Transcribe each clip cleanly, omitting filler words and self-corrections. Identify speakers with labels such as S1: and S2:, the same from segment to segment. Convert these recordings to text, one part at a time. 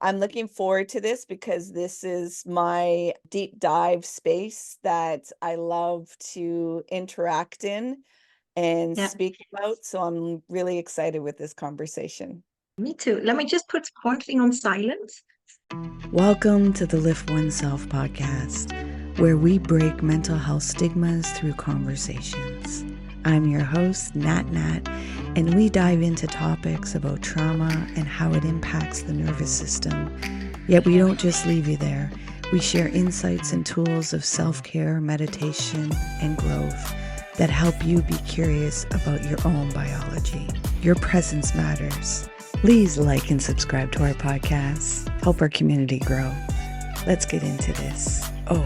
S1: I'm looking forward to this because this is my deep dive space that I love to interact in and
S2: Yeah,
S1: speak about. So I'm really excited with this conversation.
S2: me too. Let me just put one thing on silent.
S3: Welcome to the Lift Oneself podcast, where we break mental health stigmas through conversations. I'm your host, Nat, and we dive into topics about trauma and how it impacts the nervous system. Yet we don't just leave you there. We share insights and tools of self-care, meditation, and growth that help you be curious about your own biology. Your presence matters. Please like and subscribe to our podcast. Help our community grow. Let's get into this. Oh,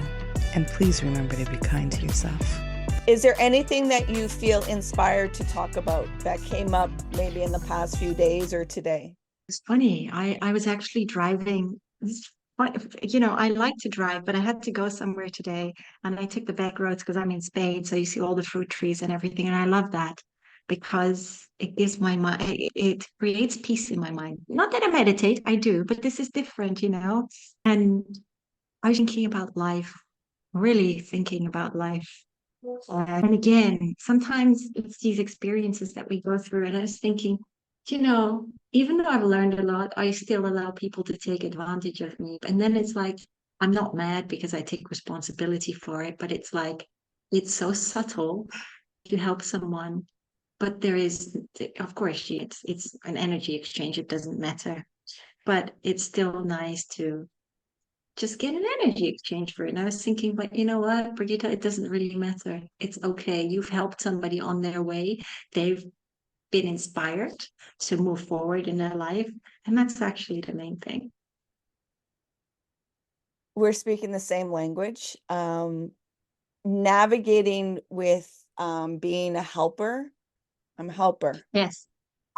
S3: and please remember to be kind to yourself.
S1: Is there anything that you feel inspired to talk about that came up maybe in the past few days or today?
S2: It's funny. I was actually driving. I like to drive, but I had to go somewhere today, and I took the back roads because I'm in Spain, so you see all the fruit trees and everything, and I love that because it gives my mind, it creates peace in my mind. Not that I meditate, I do, but this is different. And I was thinking about life, really thinking about life. And again, sometimes it's these experiences that we go through. And I was thinking, even though I've learned a lot, I still allow people to take advantage of me. And then it's like, I'm not mad because I take responsibility for it, but it's like, it's so subtle to help someone. But there is, of course, it's an energy exchange. It doesn't matter. But it's still nice to just get an energy exchange for it. And I was thinking, but you know what, Brigitta, it doesn't really matter. It's okay. You've helped somebody on their way. They've been inspired to move forward in their life. And that's actually the main thing.
S1: We're speaking the same language. Navigating with being a helper. I'm a helper.
S2: Yes.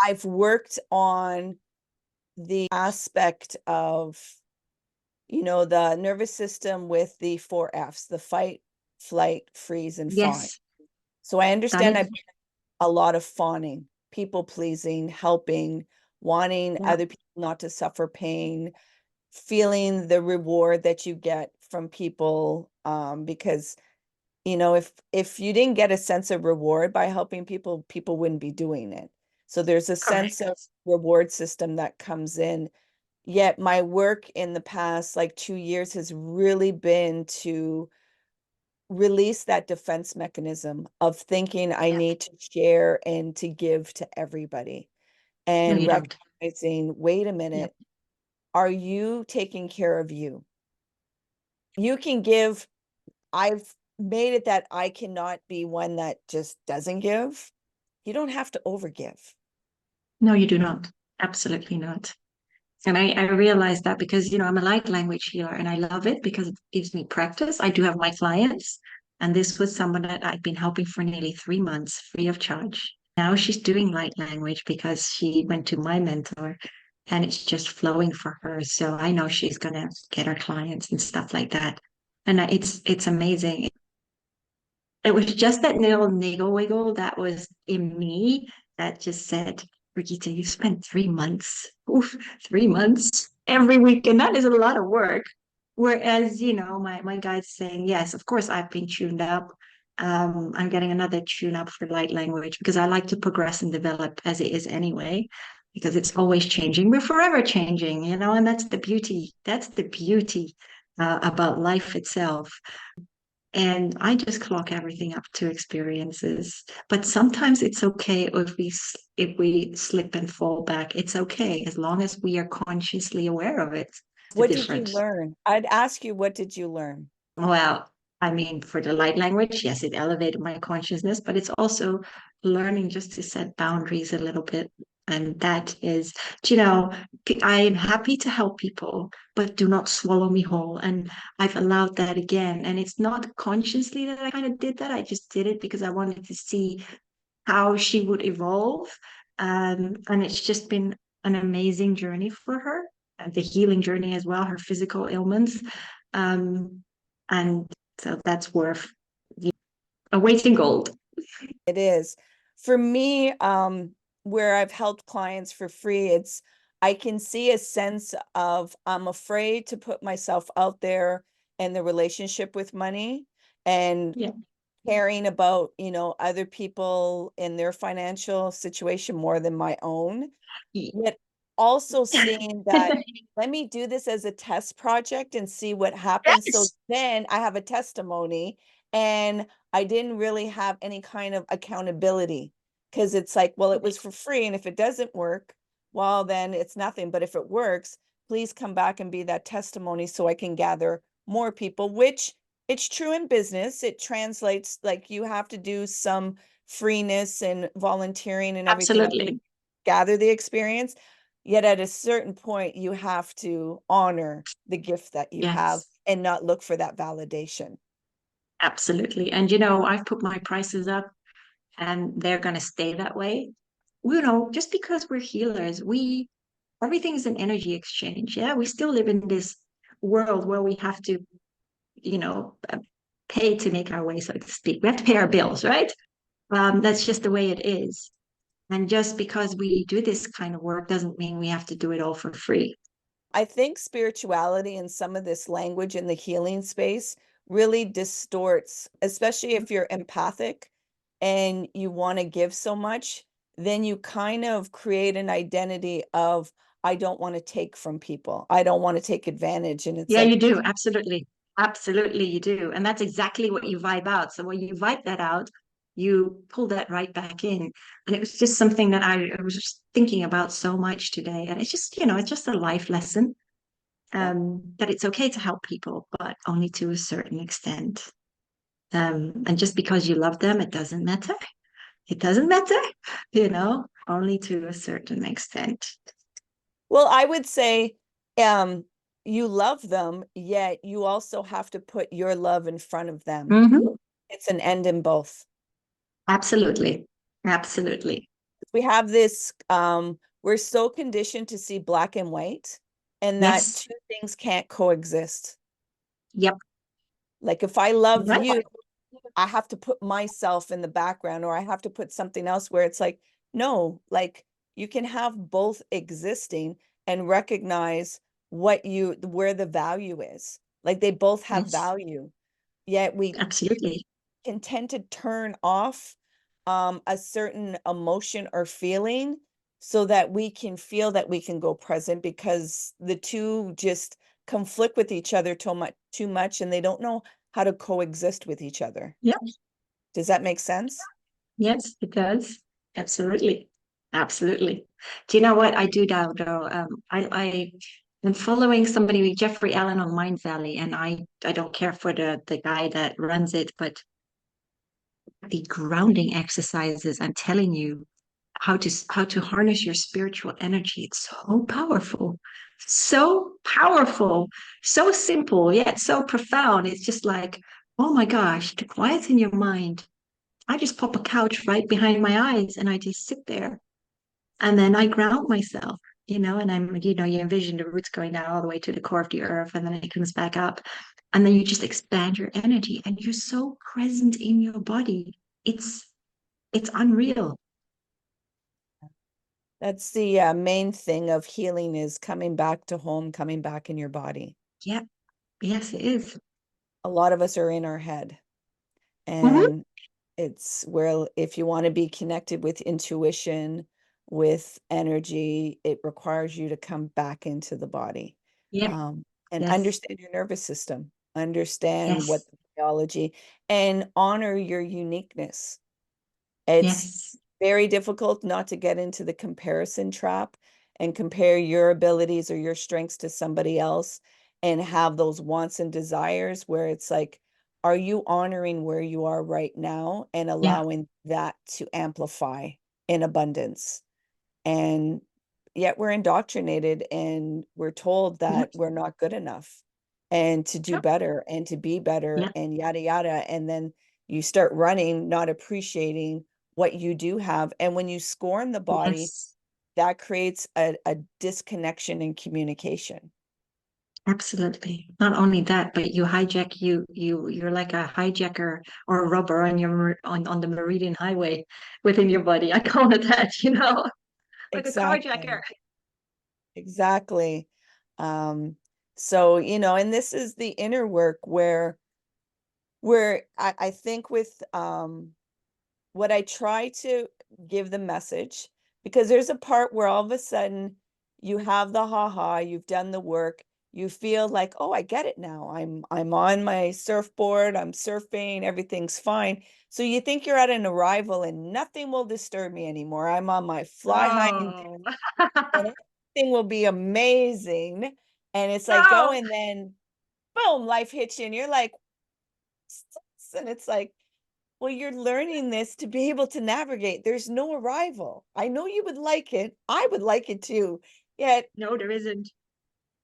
S1: I've worked on the aspect of the nervous system with the 4 Fs, the fight, flight, freeze, and fawn.
S2: Yes.
S1: So I
S2: Got
S1: understand
S2: it.
S1: I've done a lot of fawning, people pleasing, helping, wanting
S2: Yeah.
S1: other people not to suffer pain, feeling the reward that you get from people. Because, if you didn't get a sense of reward by helping people, people wouldn't be doing it. So there's a sense of
S2: Correct.
S1: reward system that comes in. Yet my work in the past, like 2 years, has really been to release that defense mechanism of thinking I
S2: Yeah.
S1: need to share and to give to everybody,
S2: No,
S1: and
S2: you don't.
S1: recognizing, wait a
S2: Yeah.
S1: minute, are you taking care of you? You can give. I've made it that I cannot be one that just doesn't give. You don't have to overgive.
S2: No, you do not. Absolutely not. And I realized that because, I'm a light language healer and I love it because it gives me practice. I do have my clients, and this was someone that I'd been helping for nearly 3 months free of charge. Now she's doing light language because she went to my mentor and it's just flowing for her. So I know she's going to get her clients and stuff like that. And it's amazing. It was just that little niggle wiggle that was in me that just said, Brigitte, you spent 3 months, oof, 3 months every week, and that is a lot of work. Whereas, my guide's saying, yes, of course, I've been tuned up. I'm getting another tune up for light language because I like to progress and develop as it is anyway, because it's always changing. We're forever changing, and that's the beauty. That's the beauty about life itself. And I just clock everything up to experiences. But sometimes it's okay if we slip and fall back. It's okay as long as we are consciously aware of it. It's the
S1: What did you
S2: difference.
S1: learn? I'd ask you, what did you learn?
S2: Well, I mean, for the light language, yes, it elevated my consciousness, but it's also learning just to set boundaries a little bit. And that is, you know, I'm happy to help people, but do not swallow me whole. And I've allowed that again. And it's not consciously that I kind of did that. I just did it because I wanted to see how she would evolve. And it's just been an amazing journey for her, and the healing journey as well, her physical ailments. Um, and so that's worth a weight in gold.
S1: It is. For me, where I've helped clients for free, I can see a sense of I'm afraid to put myself out there in the relationship with money and
S2: Yeah.
S1: caring about, other people in their financial situation more than my own. Yet also seeing that, let me do this as a test project and see what happens. So
S2: Yes.
S1: then I have a testimony, and I didn't really have any kind of accountability, because it's like, well, it was for free. And if it doesn't work, well, then it's nothing. But if it works, please come back and be that testimony so I can gather more people, which it's true in business. It translates, like you have to do some freeness and volunteering and everything else to
S2: Absolutely.
S1: gather the experience. Yet at a certain point, you have to honor the gift that you have
S2: Yes.
S1: and not look for that validation.
S2: Absolutely. And I've put my prices up and they're going to stay that way. Just because we're healers, everything's an energy exchange. Yeah. We still live in this world where we have to, you know, uh, pay to make our way, so to speak. We have to pay our bills, right? That's just the way it is. And just because we do this kind of work doesn't mean we have to do it all for free.
S1: I think spirituality and some of this language in the healing space really distorts, especially if you're empathic and you want to give so much, then you kind of create an identity of, I don't want to take from people. I don't want to take advantage. And it's
S2: Yeah,
S1: like,
S2: you do. Absolutely. Absolutely, you do. And that's exactly what you vibe out. So when you vibe that out, you pull that right back in. And it was just something that I was just thinking about so much today. And it's just a life lesson,
S1: yeah.
S2: that it's okay to help people, but only to a certain extent. And just because you love them, it doesn't matter. It doesn't matter, only to a certain extent.
S1: Well, I would say, um, you love them, yet you also have to put your love in front of them.
S2: Hmm.
S1: It's an end in both.
S2: Absolutely. Absolutely.
S1: We have this, we're so conditioned to see black and white, and that
S2: Yes.
S1: two things can't coexist.
S2: Yep.
S1: Like if I love
S2: Right.
S1: you, I have to put myself in the background, or I have to put something else, where it's like, no, like you can have both existing and recognize where the value is. Like they both have
S2: Yes.
S1: value, yet we
S2: Absolutely.
S1: can tend to turn off a certain emotion or feeling so that we can feel that we can go present, because the two just conflict with each other too much, and they don't know how to coexist with each other.
S2: Yep.
S1: Does that make sense?
S2: Yes, it does. Absolutely. Absolutely. Do you know what I do now, though? I am following somebody, Jeffrey Allen, on Mind Valley, and I don't care for the guy that runs it, but the grounding exercises, I'm telling you, how to harness your spiritual energy. It's so powerful, so simple, yet so profound. It's just like, oh my gosh, to quieten your mind. I just pop a couch right behind my eyes and I just sit there and then I ground myself, and you envision the roots going down all the way to the core of the earth and then it comes back up. And then you just expand your energy and you're so present in your body. It's unreal.
S1: That's the main thing of healing, is coming back to home, coming back in your body.
S2: Yeah. Yes, it is.
S1: A lot of us are in our head,
S2: Mhm.
S1: and it's where, if you want to be connected with intuition, with energy, it requires you to come back into the body,
S2: Yeah.
S1: and
S2: Yes.
S1: understand your nervous system, understand what
S2: Yes.
S1: the biology, and honor your uniqueness. It's
S2: Yes.
S1: very difficult not to get into the comparison trap and compare your abilities or your strengths to somebody else and have those wants and desires, where it's like, are you honoring where you are right now and
S2: Yeah.
S1: allowing that to amplify in abundance? And yet we're indoctrinated and we're told
S2: Yeah.
S1: that we're not good enough and to do
S2: Sure.
S1: better and to be better
S2: Yeah.
S1: and yada yada. And then you start running, not appreciating what you do have. And when you scorn the body,
S2: Yes.
S1: that creates a disconnection in communication.
S2: Absolutely. Not only that, but you're like a hijacker or a robber on on the Meridian Highway within your body. I call it that, like a carjacker.
S1: Exactly. exactly. So, and this is the inner work where I think with what I try to give the message, because there's a part where all of a sudden you have the ha, you've done the work, you feel like, oh, I get it now. I'm on my surfboard, I'm surfing, everything's fine. So you think you're at an arrival and nothing will disturb me anymore. I'm on my fly high and
S2: Oh,
S1: everything will be amazing. And it's like go
S2: no,
S1: and then boom, life hits you and you're like, and it's like, well, you're learning this to be able to navigate. There's no arrival. I know you would like it. I would like it too. Yet
S2: no, there isn't.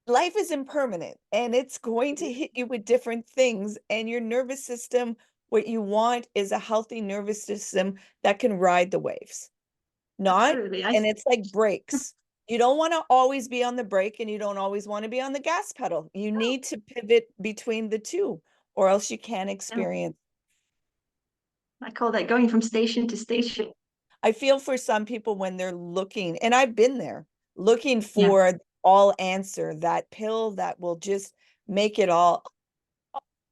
S1: life is impermanent and it's going to hit you with different things. And your nervous system, what you want is a healthy nervous system that can ride the waves, not,
S2: Absolutely.
S1: and it's like brakes. You don't want to always be on the brake and you don't always want to be on the gas pedal. You
S2: No,
S1: need to pivot between the two, or else you can't
S2: no.
S1: experience.
S2: I call that going from station to station.
S1: I feel for some people when they're looking, and I've been there, looking
S2: Yeah,
S1: for all answer, that pill that will just make it all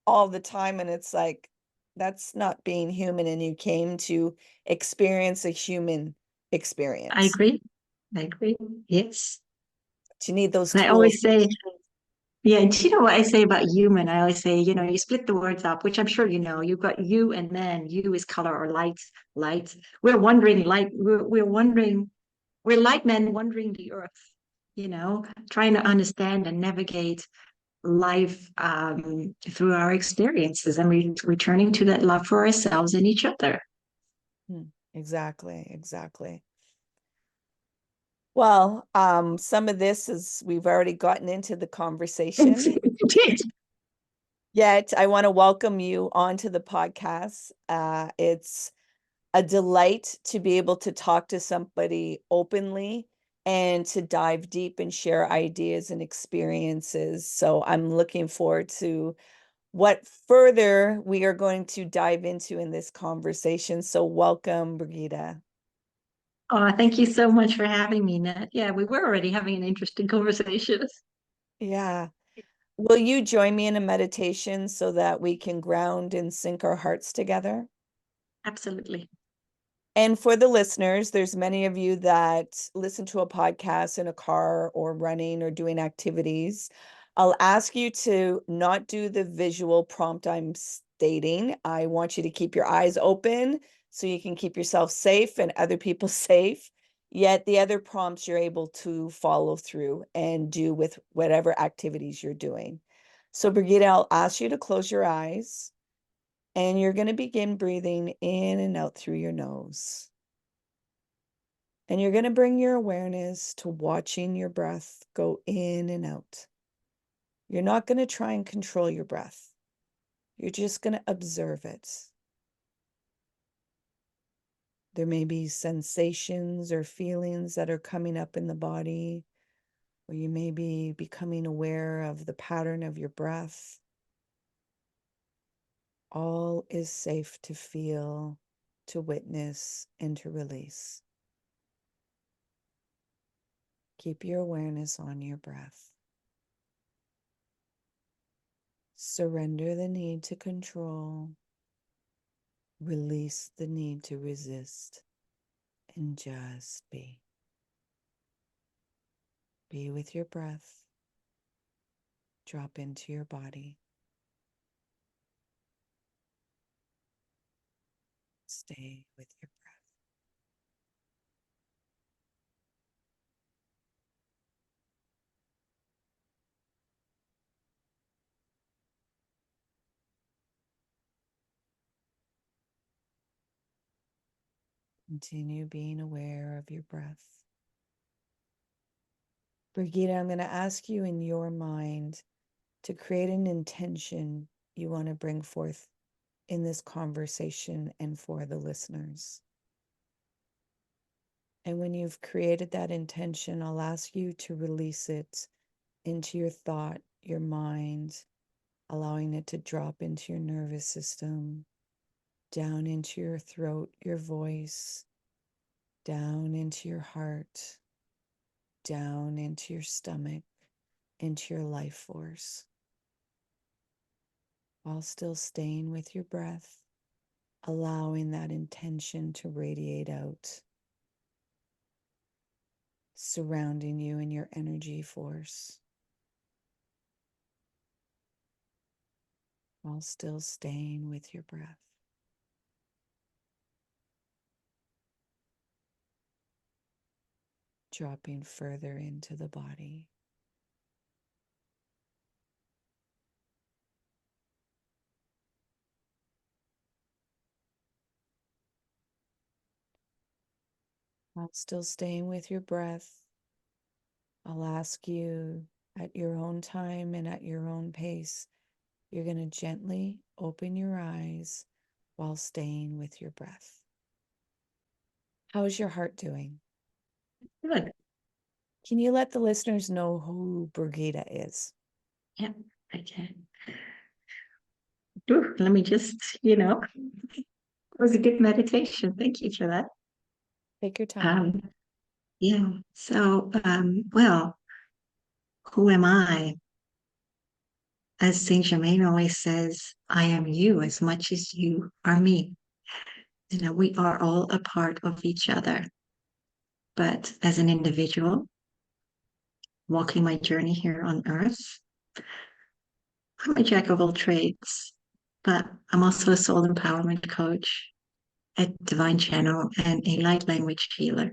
S1: the time. And it's like, that's not being human. And you came to experience a human
S2: I
S1: experience.
S2: agree. I agree. Yes.
S1: But you need those
S2: And I
S1: tools.
S2: always say, yeah, do you know what I say about human? I always say, you split the words up, which I'm sure you know. You've got you and then you is color or light, light. We're light men wandering the earth, trying to understand and navigate life through our experiences and returning to that love for ourselves and each other.
S1: Exactly, exactly. Well, some of this is we've already gotten into the conversation. Yet I want to welcome you onto the podcast. It's a delight to be able to talk to somebody openly and to dive deep and share ideas and experiences. So I'm looking forward to what further we are going to dive into in this conversation. So welcome, Birgitta.
S2: Oh, thank you so much for having me, Nat. Yeah, we were already having an interesting conversation.
S1: Yeah. Will you join me in a meditation so that we can ground and sync our hearts together?
S2: Absolutely.
S1: And for the listeners, there's many of you that listen to a podcast in a car or running or doing activities. I'll ask you to not do the visual prompt I'm stating. I want you to keep your eyes open so you can keep yourself safe and other people safe. Yet the other prompts you're able to follow through and do with whatever activities you're doing. So, Birgitta, I'll ask you to close your eyes. And you're going to begin breathing in and out through your nose. And you're going to bring your awareness to watching your breath go in and out. You're not going to try and control your breath. You're just going to observe it. There may be sensations or feelings that are coming up in the body, or you may be becoming aware of the pattern of your breath. All is safe to feel, to witness, and to release. Keep your awareness on your breath. Surrender the need to control. Release the need to resist and just be. Be with your breath. Drop into your body. Stay with your breath. Continue being aware of your breath. Birgitta, I'm going to ask you in your mind to create an intention you want to bring forth in this conversation and for the listeners. And when you've created that intention, I'll ask you to release it into your thought, your mind, allowing it to drop into your nervous system, down into your throat, your voice, down into your heart, down into your stomach, into your life force, while still staying with your breath, allowing that intention to radiate out, surrounding you in your energy force, while still staying with your breath. Dropping further into the body. While still staying with your breath, I'll ask you at your own time and at your own pace, you're going to gently open your eyes while staying with your breath. How is your heart doing?
S2: Good.
S1: Can you let the listeners know who Birgitta is?
S2: Yeah, I can. Ooh, let me just, it was a good meditation. Thank you for that.
S1: Take your time.
S2: Yeah. So, well, who am I? As Saint Germain always says, I am you as much as you are me. We are all a part of each other. But as an individual, walking my journey here on earth, I'm a jack of all trades, but I'm also a soul empowerment coach, a divine channel, and a light language healer.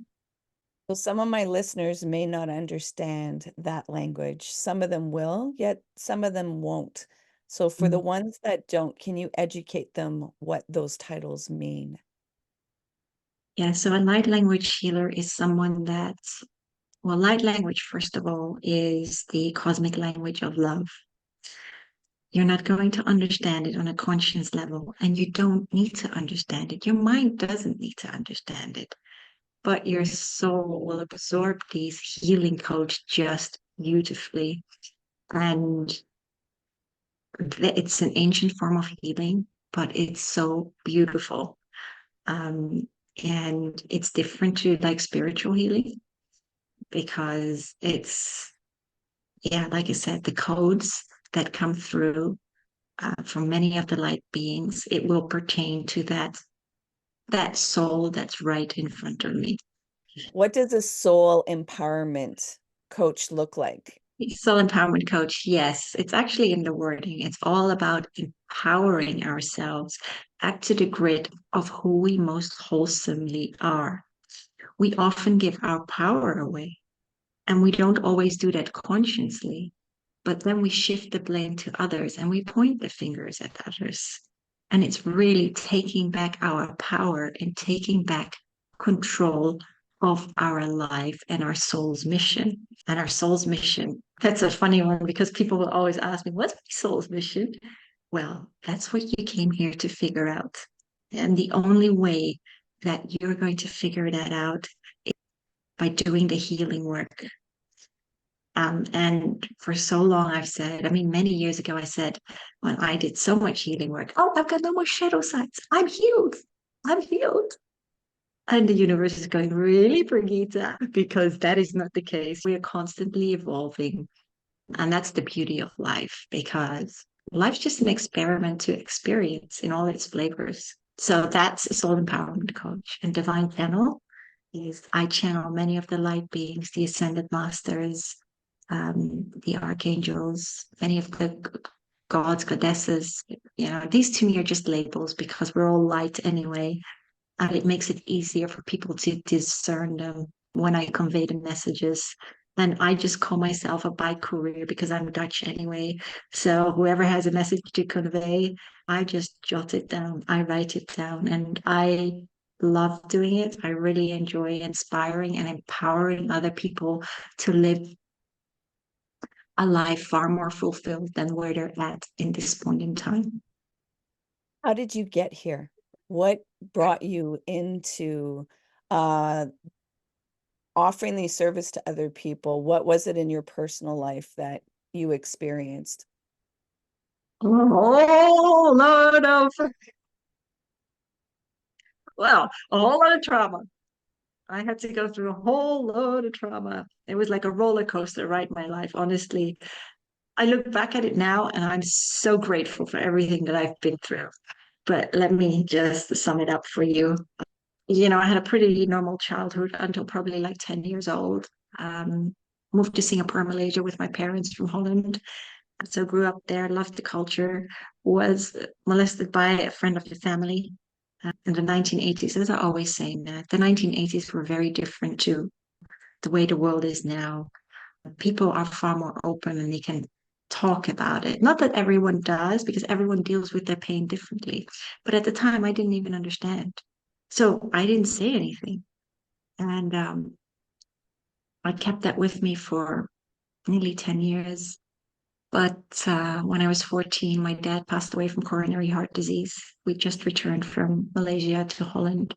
S1: So some of my listeners may not understand that language. Some of them will, yet some of them won't. So for the ones that don't, can you educate them what those titles mean?
S2: Yeah, so a light language healer is someone light language, first of all, is the cosmic language of love. You're not going to understand it on a conscious level, and you don't need to understand it. Your mind doesn't need to understand it, but your soul will absorb these healing codes just beautifully. And it's an ancient form of healing, but it's so beautiful. And it's different to like spiritual healing because like I said, the codes that come through from many of the light beings, it will pertain to that soul that's right in front of me.
S1: What does a soul empowerment coach look like?
S2: Soul empowerment coach, yes, it's actually in the wording. It's all about empowering ourselves back to the grid of who we most wholesomely are. We often give our power away, and we don't always do that consciously. But then we shift the blame to others and we point the fingers at others. And it's really taking back our power and taking back control of our life and our soul's mission. And our soul's mission, that's a funny one because people will always ask me, what's my soul's mission? Well, that's what you came here to figure out. And the only way that you're going to figure that out is by doing the healing work. And for so long, I've said, many years ago, I said, when I did so much healing work, oh, I've got no more shadow sides. I'm healed. I'm healed. And the universe is going, really, Brigitte? Because that is not the case. We are constantly evolving. And that's the beauty of life because life's just an experiment to experience in all its flavors. So that's a soul empowerment coach. And divine channel is I channel many of the light beings, the ascended masters, the archangels, many of the gods, goddesses. These to me are just labels because we're all light anyway. And it makes it easier for people to discern them when I convey the messages. And I just call myself a bike courier because I'm Dutch anyway. So whoever has a message to convey, I just jot it down. I write it down. And I love doing it. I really enjoy inspiring and empowering other people to live a life far more fulfilled than where they're at in this point in time.
S1: How did you get here? What brought you into offering these service to other people? What was it in your personal life that you experienced?
S2: A whole lot of, a whole lot of trauma. I had to go through a whole load of trauma. It was like a roller coaster, right? My life, honestly. I look back at it now and I'm so grateful for everything that I've been through. But let me just sum it up for you. I had a pretty normal childhood until probably like 10 years old. Um, Moved to Singapore, Malaysia with my parents from Holland. So grew up there, loved the culture, was molested by a friend of the family in the 1980s. As I always say, Nat, the 1980s were very different to the way the world is now. People are far more open and they can talk about it. Not that everyone does, because everyone deals with their pain differently. But at the time, I didn't even understand. So I didn't say anything. And I kept that with me for nearly 10 years. But when I was 14, my dad passed away from coronary heart disease. We just returned from Malaysia to Holland,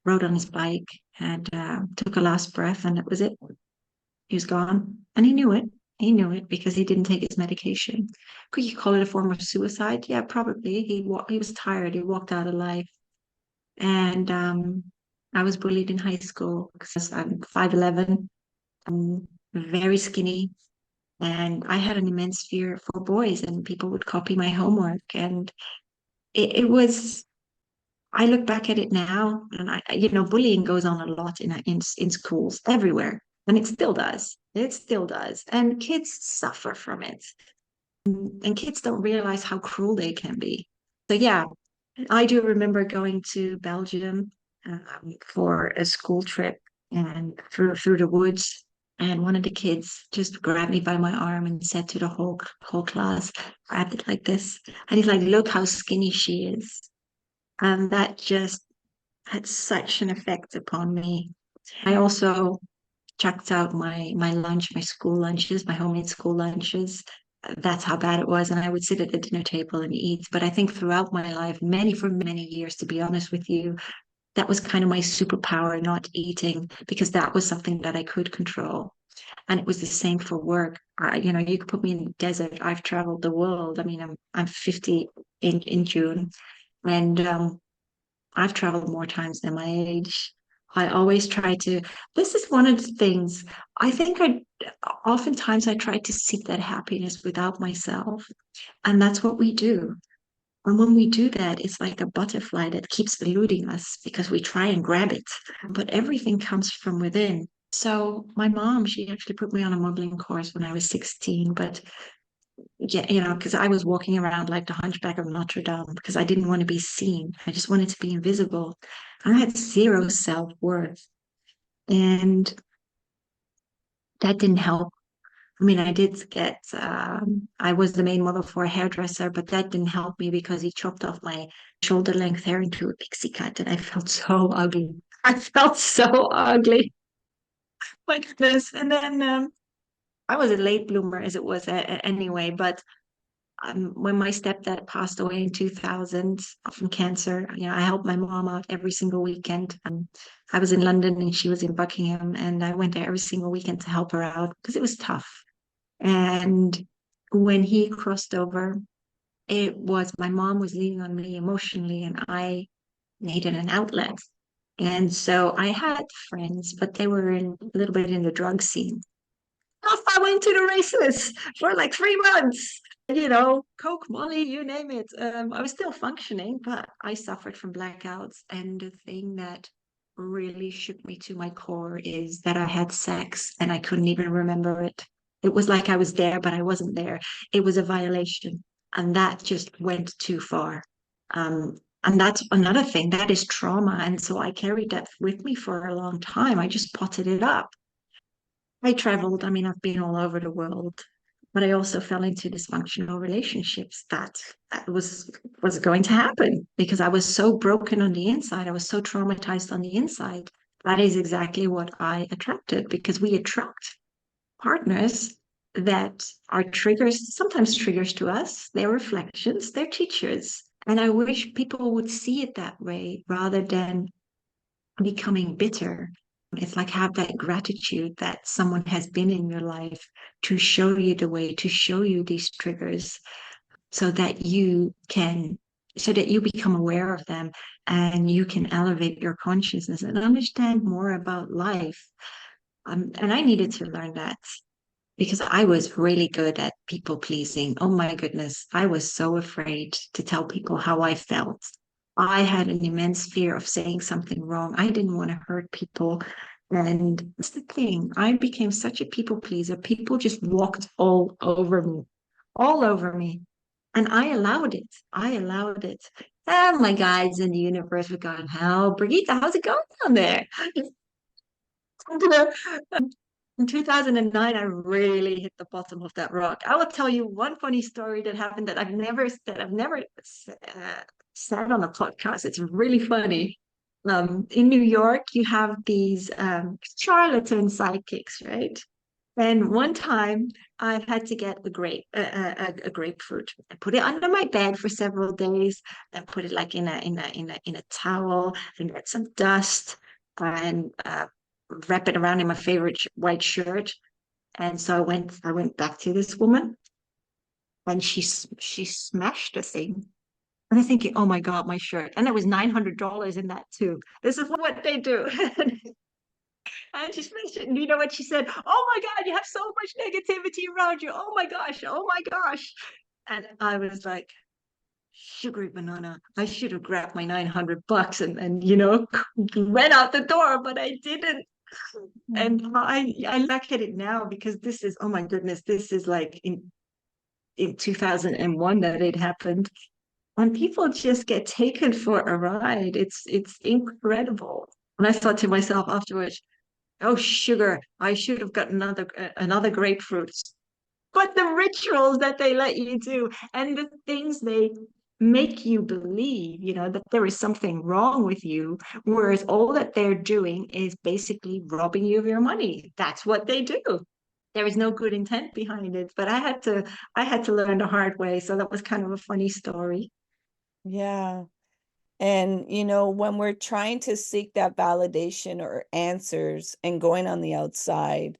S2: rode on his bike, and took a last breath, and that was it. He was gone. And he knew it. He knew it because he didn't take his medication. Could you call it a form of suicide? Yeah, probably. He was tired. He walked out of life. And I was bullied in high school because I'm 5'11", I'm very skinny, and I had an immense fear for boys, and people would copy my homework. And it was, I look back at it now, and bullying goes on a lot in schools everywhere, and it still does. It still does, and kids suffer from it, and kids don't realize how cruel they can be. So yeah, I do remember going to Belgium for a school trip and through the woods. And one of the kids just grabbed me by my arm and said to the whole class, grabbed it like this. And he's like, "Look how skinny she is." And that just had such an effect upon me. I also chucked out my lunch, my school lunches, my homemade school lunches. That's how bad it was. And I would sit at the dinner table and eat. But I think throughout my life, for many years, to be honest with you, that was kind of my superpower, not eating, because that was something that I could control. And it was the same for work. You could put me in the desert. I've traveled the world. I mean, I'm 50 in June, and I've traveled more times than my age. I always try to. This is one of the things I think oftentimes I try to seek that happiness without myself. And that's what we do. And when we do that, it's like a butterfly that keeps eluding us because we try and grab it. But everything comes from within. So my mom, she actually put me on a modeling course when I was 16, but yeah, because I was walking around like the Hunchback of Notre Dame because I didn't want to be seen. I just wanted to be invisible. I had zero self-worth. And that didn't help. I mean, I was the main model for a hairdresser, but that didn't help me because he chopped off my shoulder length hair into a pixie cut and I felt so ugly. I felt so ugly. My goodness. And then I was a late bloomer as it was anyway, but when my stepdad passed away in 2000 from cancer, I helped my mom out every single weekend. I was in London and she was in Buckingham, and I went there every single weekend to help her out because it was tough. And when he crossed over, my mom was leaning on me emotionally, and I needed an outlet. And so I had friends, but they were a little bit in the drug scene. Off I went to the races for like 3 months. Coke, Molly, you name it. I was still functioning, but I suffered from blackouts. And the thing that really shook me to my core is that I had sex and I couldn't even remember it. It was like I was there, but I wasn't there. It was a violation. And that just went too far. And that's another thing, that is trauma. And so I carried that with me for a long time. I just potted it up. I traveled. I mean, I've been all over the world, but I also fell into dysfunctional relationships that was going to happen because I was so broken on the inside. I was so traumatized on the inside. That is exactly what I attracted because we attract partners that are triggers, sometimes triggers to us. They're reflections, they're teachers. And I wish people would see it that way rather than becoming bitter. It's like have that gratitude that someone has been in your life to show you the way, to show you these triggers so that you can so that you become aware of them and you can elevate your consciousness and understand more about life. And I needed to learn that because I was really good at people pleasing. Oh my goodness. I was so afraid to tell people how I felt. I had an immense fear of saying something wrong. I didn't want to hurt people. And that's the thing. I became such a people pleaser. People just walked all over me, all over me. And I allowed it. I allowed it. And my guides in the universe were going, hell, Brigitte, how's it going down there? In 2009, I really hit the bottom of that rock. I will tell you one funny story that happened that I've never said on a podcast. It's really funny. In New York, you have these charlatan psychics, right? And one time I had to get a grapefruit. I put it under my bed for several days and put it like in a towel and get some dust and wrap it around in my favorite white shirt. And so I went back to this woman and she smashed the thing. And I'm thinking, oh my God, my shirt. And there was $900 in that too. This is what they do. And she smashed it. And you know what she said? Oh my God, you have so much negativity around you. Oh my gosh. Oh my gosh. And I was like, sugary banana. I should have grabbed my $900 and ran out the door, but I didn't. And I look at it now because this is, oh my goodness, this is like in 2001 that it happened. And people just get taken for a ride. It's incredible. And I thought to myself afterwards, oh, sugar, I should have got another grapefruit. But the rituals that they let you do and the things they make you believe, that there is something wrong with you, whereas all that they're doing is basically robbing you of your money. That's what they do. There is no good intent behind it. But I had to learn the hard way. So that was kind of a funny story.
S1: Yeah. And, when we're trying to seek that validation or answers and going on the outside,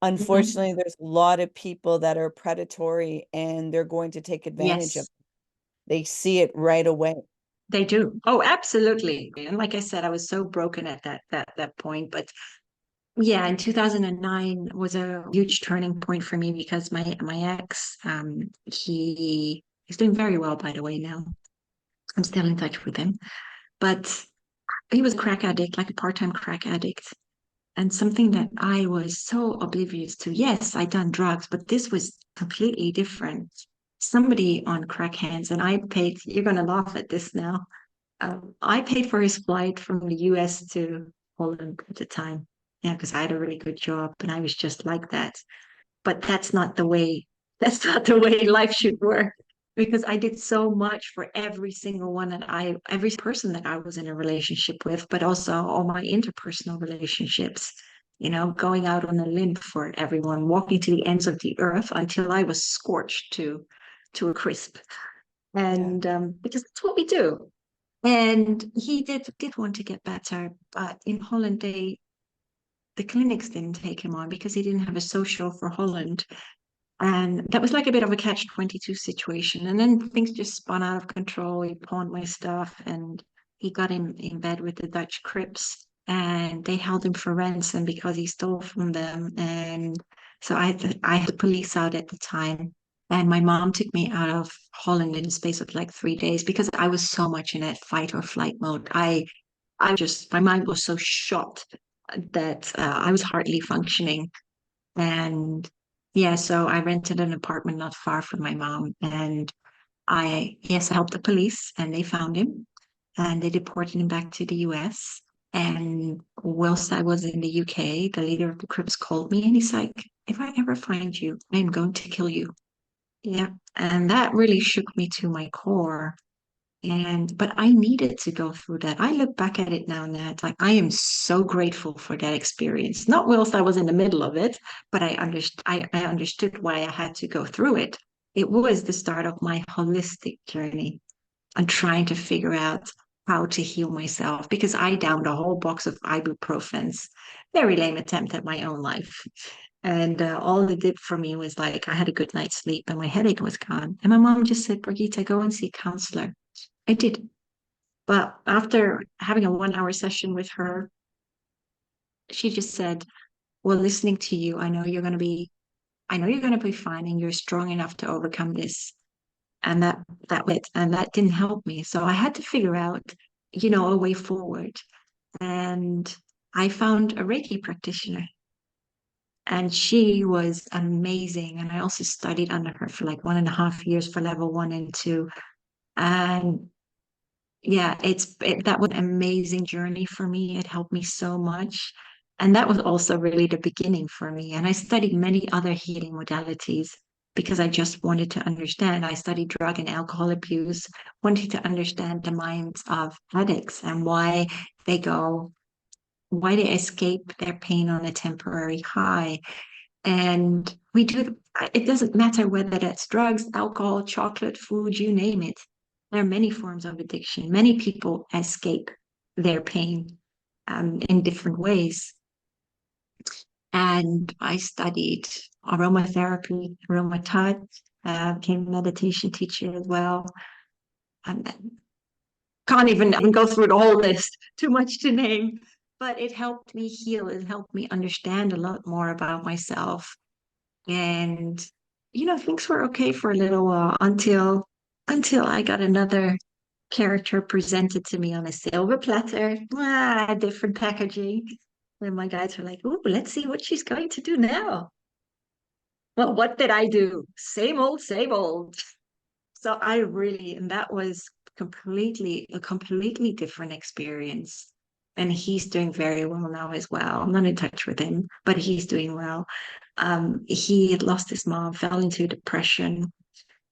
S2: Mhm.
S1: unfortunately, there's a lot of people that are predatory and they're going to take advantage of
S2: Yes,
S1: it. They see it right away.
S2: they do. Oh, absolutely. And like I said, I was so broken at that point. But yeah, in 2009 was a huge turning point for me because my ex, he's doing very well, by the way, now. I'm still in touch with him, but he was a crack addict, like a part-time crack addict. And something that I was so oblivious to. Yes, I done drugs, but this was completely different. Somebody on crack hands, and I paid, you're going to laugh at this now. I paid for his flight from the US to Holland at the time. Yeah, because I had a really good job and I was just like that. But that's not the way life should work. Because I did so much for every person that I was in a relationship with, but also all my interpersonal relationships, going out on a limb for everyone, walking to the ends of the earth until I was scorched to a crisp.
S1: Yeah.
S2: And because that's what we do. And he did want to get better, but in Holland the clinics didn't take him on because he didn't have a social for Holland. And that was like a bit of a catch-22 situation. And then things just spun out of control. He pawned my stuff and he got him in bed with the Dutch Crips and they held him for ransom because he stole from them. And so I had the police out at the time. And my mom took me out of Holland in the space of like 3 days because I was so much in that fight or flight mode. My mind was so shot that I was hardly functioning. And yeah, so I rented an apartment not far from my mom. And I helped the police and they found him and they deported him back to the US. And whilst I was in the UK, the leader of the Crips called me and he's like, if I ever find you, I'm going to kill you. Yeah. And that really shook me to my core. But I needed to go through that. I look back at it now and that like I am so grateful for that experience. Not whilst I was in the middle of it, but I understood why I had to go through it. It was the start of my holistic journey and trying to figure out how to heal myself because I downed a whole box of ibuprofens. Very lame attempt at my own life. And all it did for me was like I had a good night's sleep and my headache was gone. And my mom just said, Brigitte, go and see a counselor. I did. But after having a 1 hour session with her, she just said, well, listening to you, I know you're going to be fine and you're strong enough to overcome this. And that didn't help me. So I had to figure out, a way forward. And I found a Reiki practitioner, and she was amazing. And I also studied under her for like 1.5 years for level 1 and 2. And yeah, that was an amazing journey for me. It helped me so much. And that was also really the beginning for me. And I studied many other healing modalities because I just wanted to understand. I studied drug and alcohol abuse, wanted to understand the minds of addicts and why they escape their pain on a temporary high. And it doesn't matter whether that's drugs, alcohol, chocolate, food, you name it. There are many forms of addiction. Many people escape their pain in different ways. And I studied aromatherapy, aromatouch, became a meditation teacher as well. And can't even go through the whole list, too much to name. But it helped me heal. It helped me understand a lot more about myself. And things were okay for a little while until I got another character presented to me on a silver platter, different packaging. And my guys were like, "Ooh, let's see what she's going to do now." Well, what did I do? Same old, same old. So and that was a completely different experience. And he's doing very well now as well. I'm not in touch with him, but he's doing well. He had lost his mom, fell into depression,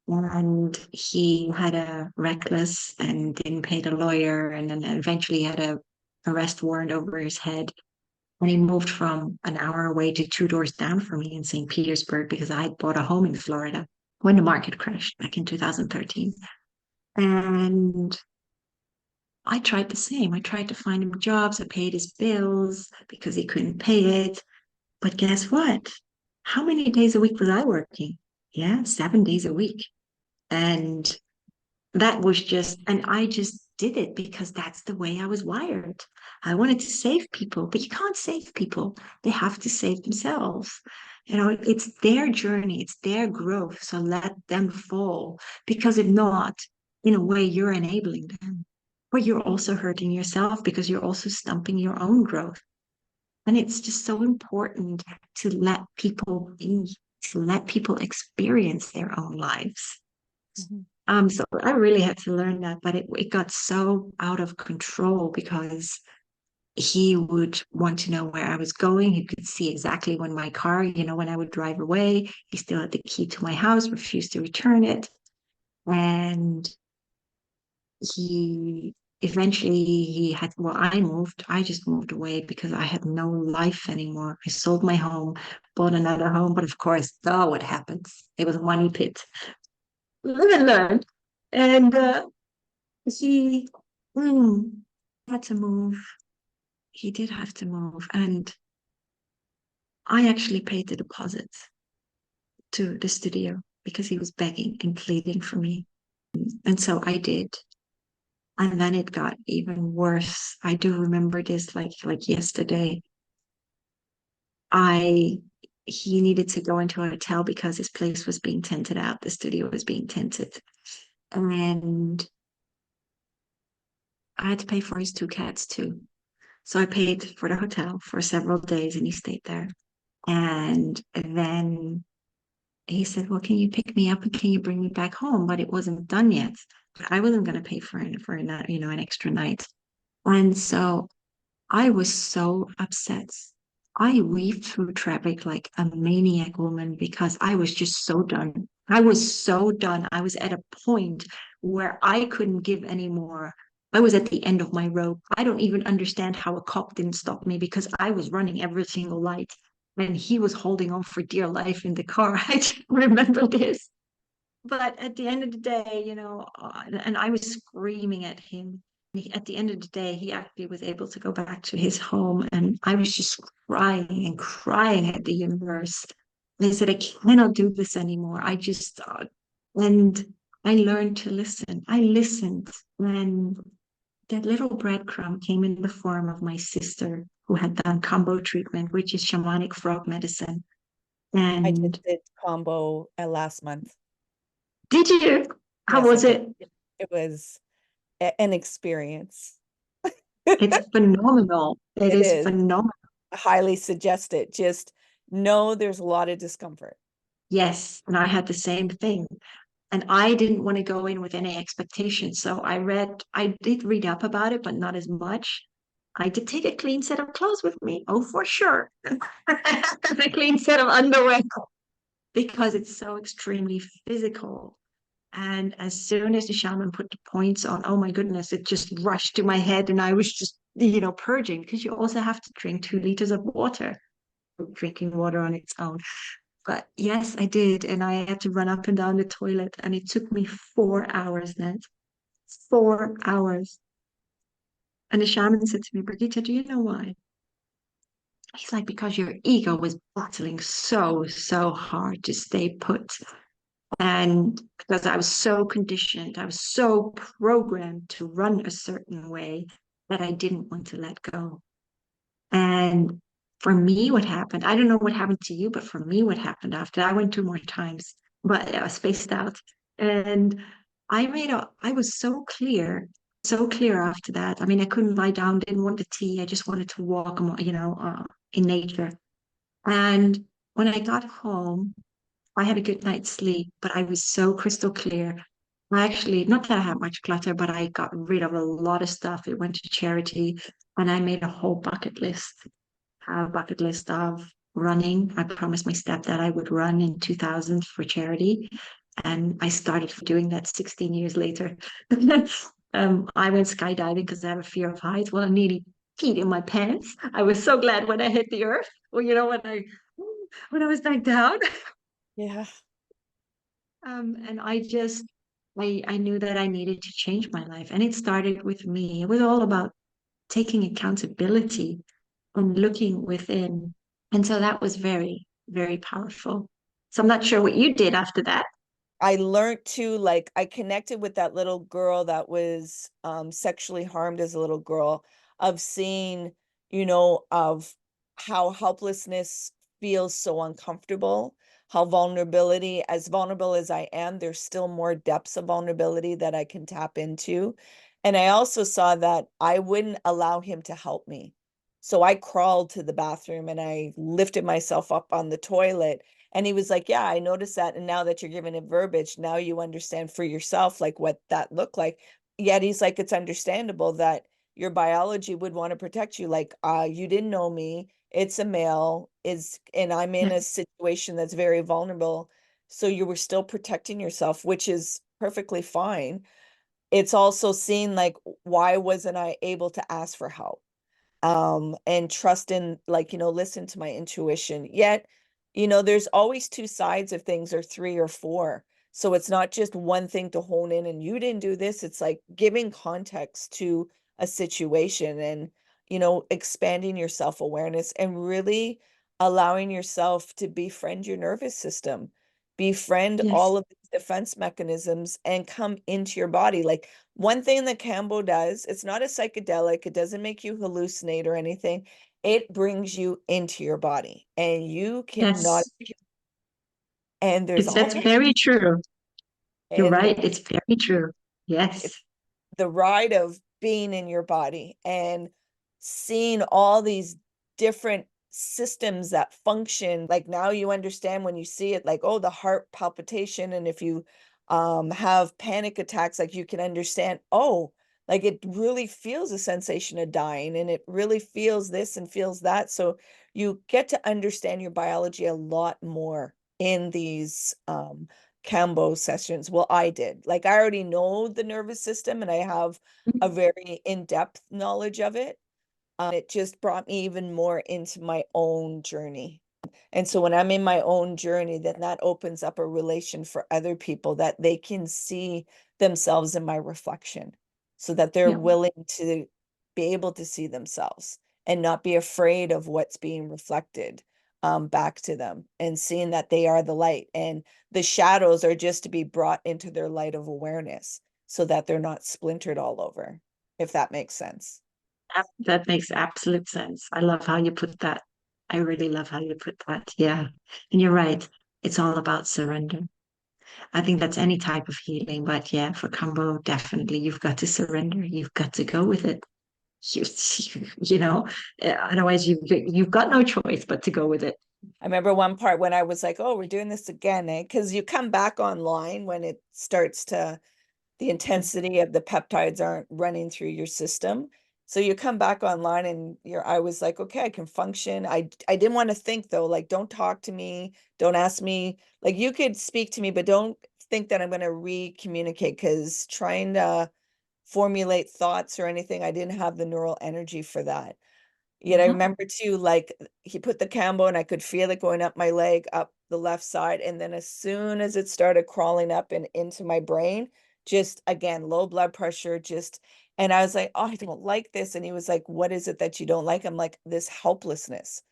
S2: and he had a reckless and didn't pay the lawyer, and then eventually had a arrest warrant over his head. And he moved from an hour away to 2 doors down from me in St. Petersburg because I had bought a home in Florida when the market crashed back in 2013. And I tried the same. I tried to find him jobs. I paid his bills because he couldn't pay it. But guess what? How many days a week was I working? Yeah, 7 days a week. And I just did it because that's the way I was wired. I wanted to save people, but you can't save people. They have to save themselves. It's their journey, it's their growth. So let them fall, because if not, in a way, you're enabling them, but you're also hurting yourself because you're also stumping your own growth. And it's just so important to let people be, to let people experience their own lives. So I really had to learn that, but it got so out of control because he would want to know where I was going. He could see exactly when my car, when I would drive away, he still had the key to my house, refused to return it. And I just moved away because I had no life anymore. I sold my home, bought another home, but of course, what happens? It was a money pit. Live and learn. And he had to move. He did have to move. And I actually paid the deposit to the studio because he was begging and pleading for me. And so I did. And then it got even worse. I do remember this like yesterday. He needed to go into a hotel because his place was being tented out. The studio was being tented. And I had to pay for his 2 cats too. So I paid for the hotel for several days and he stayed there. And then he said, well, can you pick me up and can you bring me back home? But it wasn't done yet. But I wasn't going to pay for an extra night. And so I was so upset. I weaved through traffic like a maniac woman because I was just so done. I was so done. I was at a point where I couldn't give anymore. I was at the end of my rope. I don't even understand how a cop didn't stop me because I was running every single light and he was holding on for dear life in the car. I just remember this. But at the end of the day, and I was screaming at him. At the end of the day, he actually was able to go back to his home. And I was just crying and crying at the universe. And I said, I cannot do this anymore. And I learned to listen. I listened, and that little breadcrumb came in the form of my sister who had done combo treatment, which is shamanic fraught medicine.
S1: I just
S2: And
S1: did combo last month.
S2: did you? How
S1: Yes, I
S2: was
S1: did.
S2: it?
S1: It was an experience.
S2: It's phenomenal. It
S1: It
S2: is
S1: is.
S2: phenomenal.
S1: I highly suggest it. Just know there's a lot of discomfort.
S2: Yes. And I had the same thing. And I didn't want to go in with any expectations. So I did read up about it, but not as much. I did take a clean set of clothes with me. Oh, for sure. A clean set of underwear because it's so extremely physical. And as soon as the shaman put the points on, oh my goodness, it just rushed to my head. And I was just, purging because you also have to drink 2 liters of water, drinking water on its own. But yes, I did. And I had to run up and down the toilet. And it took me 4 hours, Ned. 4 hours. And the shaman said to me, Birgitta, do you know why? He's like, because your ego was battling so, so hard to stay put. And because I was so conditioned, I was so programmed to run a certain way that I didn't want to let go. And for me, what happened, I don't know what happened to you, but for me, what happened after I went 2 more times, but I was spaced out. And I was so clear after that. I mean, I couldn't lie down, didn't want the tea. I just wanted to walk, in nature. And when I got home, I had a good night's sleep, but I was so crystal clear. I actually, not that I had much clutter, but I got rid of a lot of stuff. It went to charity, and I made a whole bucket list of running. I promised my stepdad I would run in 2000 for charity. And I started doing that 16 years later. I went skydiving because I have a fear of heights. Well, I nearly peed in my pants. I was so glad when I hit the earth. Well, when I was back down.
S1: Yeah.
S2: And I knew that I needed to change my life. And it started with me. It was all about taking accountability and looking within. And so that was very, very powerful. So I'm not sure what you did after that.
S1: I learned to like I connected with that little girl that was sexually harmed as a little girl, of seeing, of how helplessness feels so uncomfortable, how vulnerability, as vulnerable as I am, there's still more depths of vulnerability that I can tap into. And I also saw that I wouldn't allow him to help me. So I crawled to the bathroom and I lifted myself up on the toilet, and he was like, yeah, I noticed that. And now that you're giving it verbiage, now you understand for yourself, like what that looked like. Yet he's like, it's understandable that your biology would want to protect you. Like, you didn't know me. It's a male and I'm in a
S2: Yes.
S1: situation that's very vulnerable. So you were still protecting yourself, which is perfectly fine. It's also seeing like, why wasn't I able to ask for help? And trust in, like, listen to my intuition. Yet, there's always two sides of things, or three or four. So it's not just one thing to hone in and you didn't do this. It's like giving context to a situation, and, expanding your self-awareness and really allowing yourself to befriend your nervous system, befriend
S2: Yes.
S1: all of these defense mechanisms, and come into your body. Like, one thing that Cambo does, it's not a psychedelic, it doesn't make you hallucinate or anything. It brings you into your body and you cannot,
S2: Yes.
S1: and there's
S2: That's
S1: almost,
S2: very true. You're
S1: and
S2: right.
S1: there's
S2: It's very true.
S1: it's
S2: Yes.
S1: the ride of being in your body and seeing all these different systems that function. Like, now you understand when you see it, like, oh, the heart palpitation, and if you have panic attacks, like, you can understand, oh, like, it really feels a sensation of dying, and it really feels this and feels that. So you get to understand your biology a lot more in these Cambo sessions. Well, I did. Like, I already know the nervous system and I have a very in-depth knowledge of it. It just brought me even more into my own journey. And so when I'm in my own journey, then that opens up a relation for other people, that they can see themselves in my reflection, so that they're
S2: Yeah.
S1: willing to be able to see themselves and not be afraid of what's being reflected. back to them, and seeing that they are the light, and the shadows are just to be brought into their light of awareness so that they're not splintered all over, if that makes sense.
S2: That makes absolute sense. I love how you put that. I really love how you put that. Yeah. And you're right. It's all about surrender. I think that's any type of healing, but yeah, for combo, definitely you've got to surrender. You've got to go with it. You, you know, otherwise you've got no choice but to go with it.
S1: I remember one part when I was like, oh, we're doing this again, eh? Because you come back online when it starts to, the intensity of the peptides aren't running through your system. So you come back online and I was like, okay, I can function. I didn't want to think though, like, don't talk to me, don't ask me, like you could speak to me, but don't think that I'm going to re-communicate, because trying to formulate thoughts or anything, I didn't have the neural energy for that. Yet I
S2: Mhm.
S1: remember too, like he put the combo and I could feel it going up my leg, up the left side. And then as soon as it started crawling up and into my brain, just again, low blood pressure, just, and I was like, oh, I don't like this. And he was like, what is it that you don't like? I'm like, this helplessness.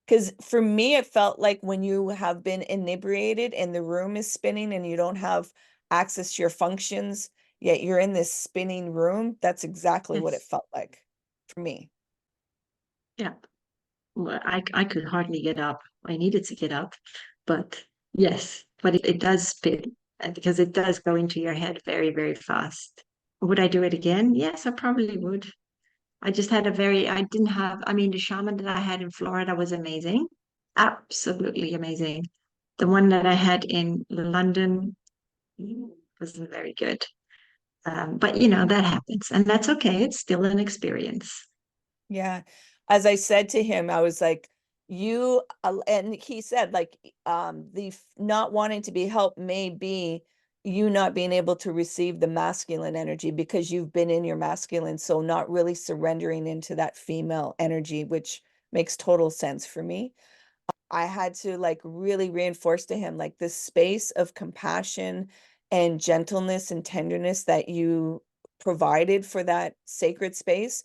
S1: Because for me, it felt like when you have been inebriated and the room is spinning and you don't have access to your functions, yet you're in this spinning room. That's exactly what it
S2: Yes.
S1: felt like for me.
S2: Yeah. Well, I could hardly get up. I needed to get up, but yes, but it does spin because it does go into your head very, very fast. Would I do it again? Yes, I probably would. I didn't have, I mean, the shaman that I had in Florida was amazing, absolutely amazing. The one that I had in London wasn't very good. But that happens, and that's okay. It's still an experience.
S1: Yeah. As I said to him, I was like, you, and he said, like, the not wanting to be helped may be you not being able to receive the masculine energy because you've been in your masculine. So not really surrendering into that female energy, which makes total sense for me. I had to like really reinforce to him, like, this space of compassion and gentleness and tenderness that you provided for that sacred space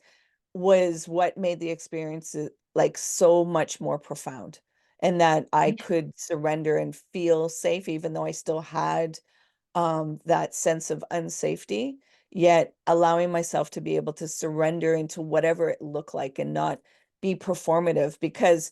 S1: was what made the experience like so much more profound, and that I could surrender and feel safe even though I still had that sense of unsafety, yet allowing myself to be able to surrender into whatever it looked like and not be performative, because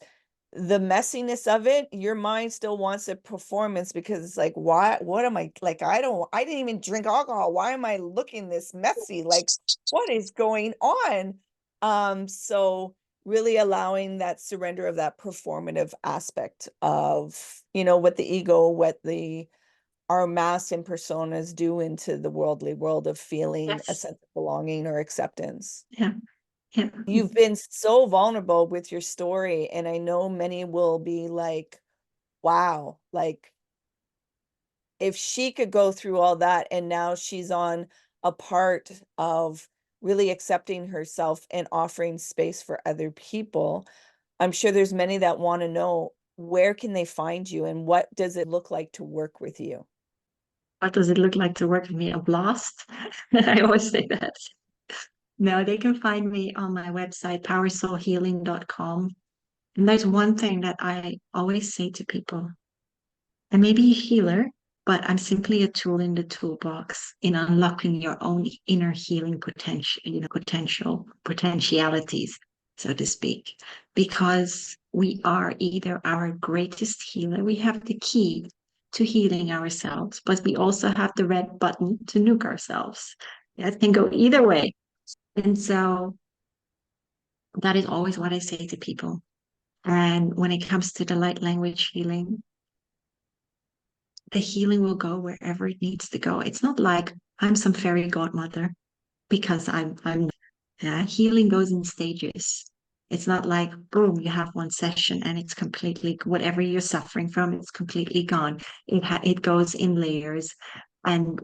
S1: the messiness of it, your mind still wants a performance, because it's like, why, what am I, like, I didn't even drink alcohol. Why am I looking this messy? Like, what is going on? So really allowing that surrender of that performative aspect of, what the ego, what our masks and personas do into the worldly world of feeling a
S2: Yes.
S1: sense of belonging or acceptance.
S2: Yeah. Yeah.
S1: You've been so vulnerable with your story, and I know many will be like, wow, like if she could go through all that and now she's on a part of really accepting herself and offering space for other people, I'm sure there's many that want to know, where can they find you and what does it look like to work with you?
S2: What does it look like to work with me? A blast. I always say that. No, they can find me on my website, powersoulhealing.com. And there's one thing that I always say to people. I may be a healer, but I'm simply a tool in the toolbox in unlocking your own inner healing potential, potentialities, so to speak. Because we are either our greatest healer, we have the key to healing ourselves, but we also have the red button to nuke ourselves. That can go either way. And so that is always what I say to people. And when it comes to the light language healing, the healing will go wherever it needs to go. It's not like I'm some fairy godmother because I'm healing goes in stages. It's not like boom, you have one session and it's completely whatever you're suffering from, it's completely gone. It goes in layers, and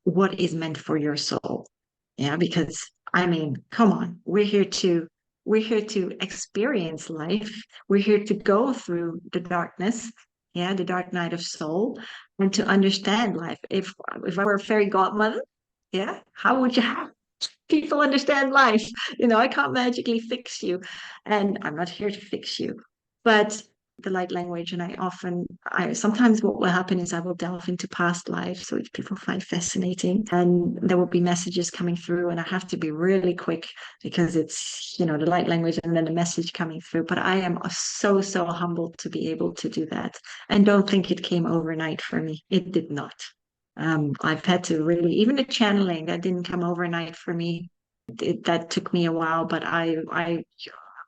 S2: what is meant for your soul. Yeah, because I mean, come on, we're here to experience life. We're here to go through the darkness, yeah, the dark night of soul, and to understand life. If I were a fairy godmother, yeah, how would you have people understand life? I can't magically fix you, and I'm not here to fix you, but the light language, and I sometimes what will happen is I will delve into past lives, which people find fascinating, and there will be messages coming through, and I have to be really quick because it's, the light language and then the message coming through. But I am so humbled to be able to do that, and don't think it came overnight for me. It did not. I've had to really, even the channeling that didn't come overnight for me. That took me a while, but I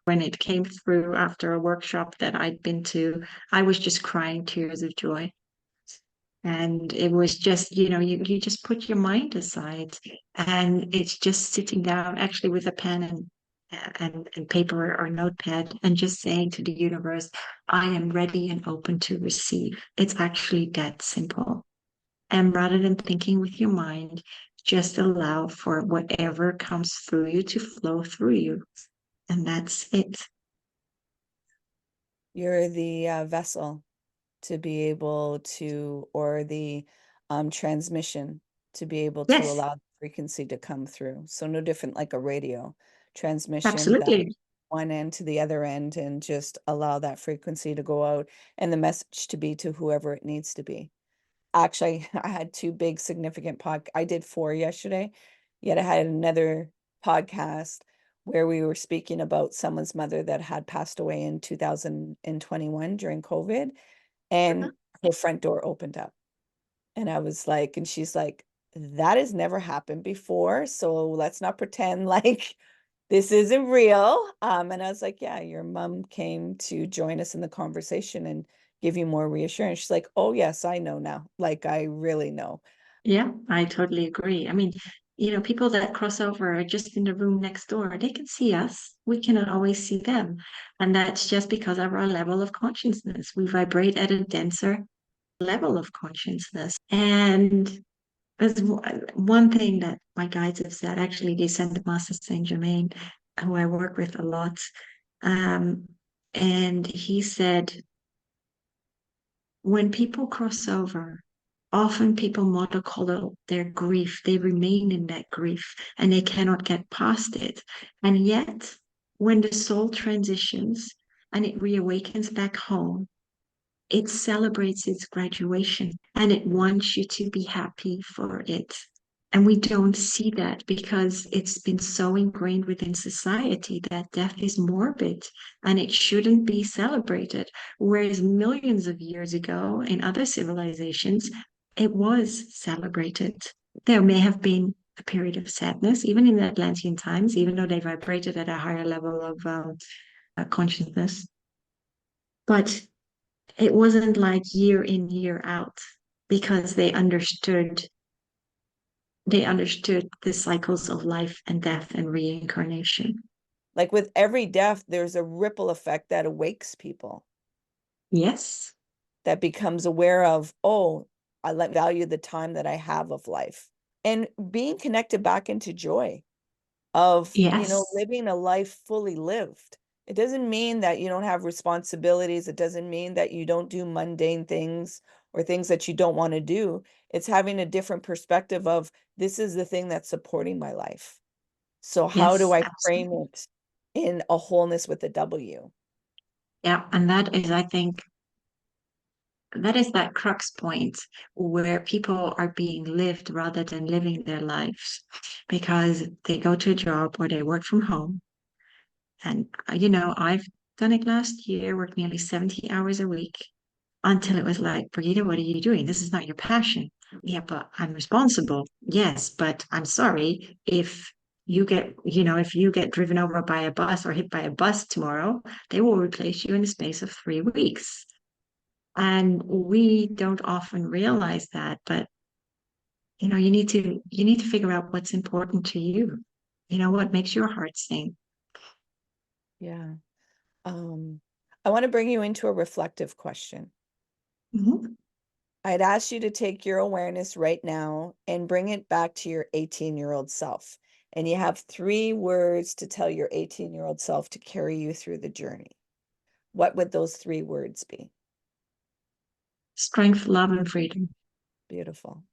S2: when it came through after a workshop that I'd been to, I was just crying tears of joy. And it was just, you just put your mind aside, and it's just sitting down actually with a pen and paper or notepad and just saying to the universe, I am ready and open to receive. It's actually that simple. And rather than thinking with your mind, just allow for whatever comes through you to flow through you. And that's it.
S1: You're the vessel to be able to, or the transmission to be able to
S2: Yes,
S1: allow the frequency to come through. So no different like a radio transmission, that
S2: absolutely.
S1: one end to the other end, and just allow that frequency to go out and the message to be to whoever it needs to be. Actually, I had two big significant I did four yesterday, yet I had another podcast where we were speaking about someone's mother that had passed away in 2021 during COVID, and
S2: Mhm.
S1: her front door opened up. And I was like, and she's like, that has never happened before. So let's not pretend like this isn't real. And I was like, yeah, your mom came to join us in the conversation and give you more reassurance. She's like, oh, yes, I know now. Like, I really know.
S2: Yeah, I totally agree. I mean, people that cross over are just in the room next door. They can see us. We cannot always see them. And that's just because of our level of consciousness. We vibrate at a denser level of consciousness. And there's one thing that my guides have said, actually, they sent Master Saint Germain, who I work with a lot. Um, and he said, when people cross over, often people monocolor their grief. They remain in that grief and they cannot get past it. And yet, when the soul transitions and it reawakens back home, it celebrates its graduation and it wants you to be happy for it. And we don't see that because it's been so ingrained within society that death is morbid and it shouldn't be celebrated. Whereas millions of years ago in other civilizations, it was celebrated. There may have been a period of sadness, even in the Atlantean times, even though they vibrated at a higher level of consciousness. But it wasn't like year in, year out because they understood the cycles of life and death and reincarnation.
S1: Like with every death, there's a ripple effect that awakes people,
S2: Yes.
S1: that becomes aware of, oh, I value the time that I have of life, and being connected back into joy of,
S2: Yes.
S1: living a life fully lived. It doesn't mean that you don't have responsibilities. It doesn't mean that you don't do mundane things or things that you don't want to do. It's having a different perspective of, this is the thing that's supporting my life. So how do
S2: Yes.
S1: I frame
S2: Absolutely.
S1: it in a wholeness with a W?
S2: Yeah. And that is, I think, that is that crux point where people are being lived rather than living their lives because they go to a job or they work from home. And, I've done it last year, worked nearly 70 hours a week until it was like, Birgitta, what are you doing? This is not your passion. Yeah, but I'm responsible. Yes, but I'm sorry if you get driven over by a bus or hit by a bus tomorrow, they will replace you in the space of 3 weeks. And we don't often realize that, but you need to figure out what's important to you. What makes your heart sing.
S1: Yeah. I want to bring you into a reflective question.
S2: Mhm.
S1: I'd ask you to take your awareness right now and bring it back to your 18-year-old self. And you have 3 words to tell your 18-year-old self to carry you through the journey. What would those 3 words be?
S2: Strength, love, and freedom.
S1: Beautiful.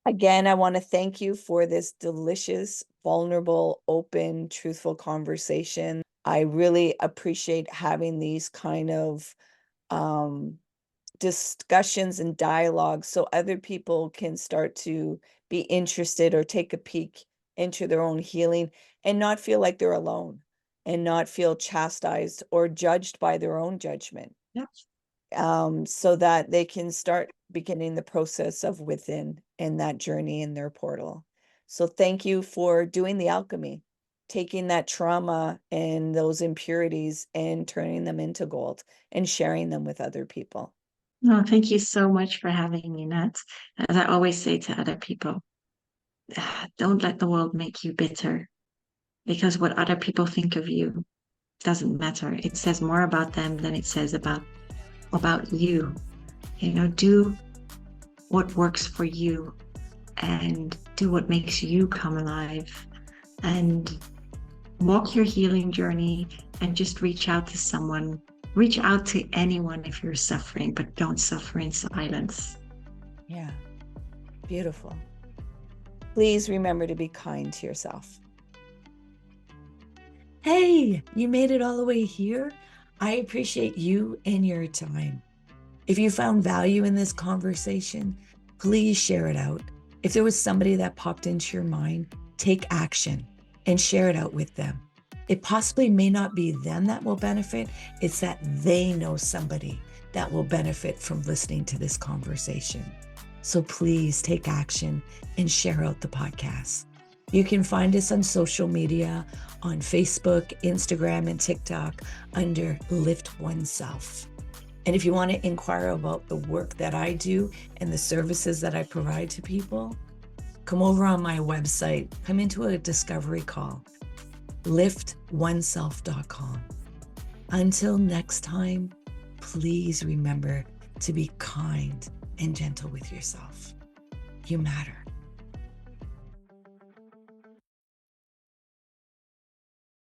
S1: Again, I want to thank you for this delicious, vulnerable, open, truthful conversation. I really appreciate having these kind of discussions and dialogue so other people can start to be interested or take a peek into their own healing and not feel like they're alone and not feel chastised or judged by their own judgment.
S2: Yep.
S1: So that they can start beginning the process of within in that journey in their portal. So thank you for doing the alchemy, taking that trauma and those impurities and turning them into gold and sharing them with other people.
S2: No, thank you so much for having me, Nat. As I always say to other people, don't let the world make you bitter, because what other people think of you doesn't matter. It says more about them than it says about you. Do what works for you and do what makes you come alive, and walk your healing journey, and just reach out to someone. Reach out to anyone if you're suffering, but don't suffer in silence.
S1: Yeah, beautiful. Please remember to be kind to yourself.
S3: Hey, you made it all the way here. I appreciate you and your time. If you found value in this conversation, please share it out. If there was somebody that popped into your mind, take action and share it out with them. It possibly may not be them that will benefit. It's that they know somebody that will benefit from listening to this conversation. So please take action and share out the podcast. You can find us on social media on Facebook, Instagram, and TikTok under LiftOneSelf. And if you want to inquire about the work that I do and the services that I provide to people, come over on my website, come into a discovery call, LiftOneSelf.com. Until next time, please remember to be kind and gentle with yourself. You matter.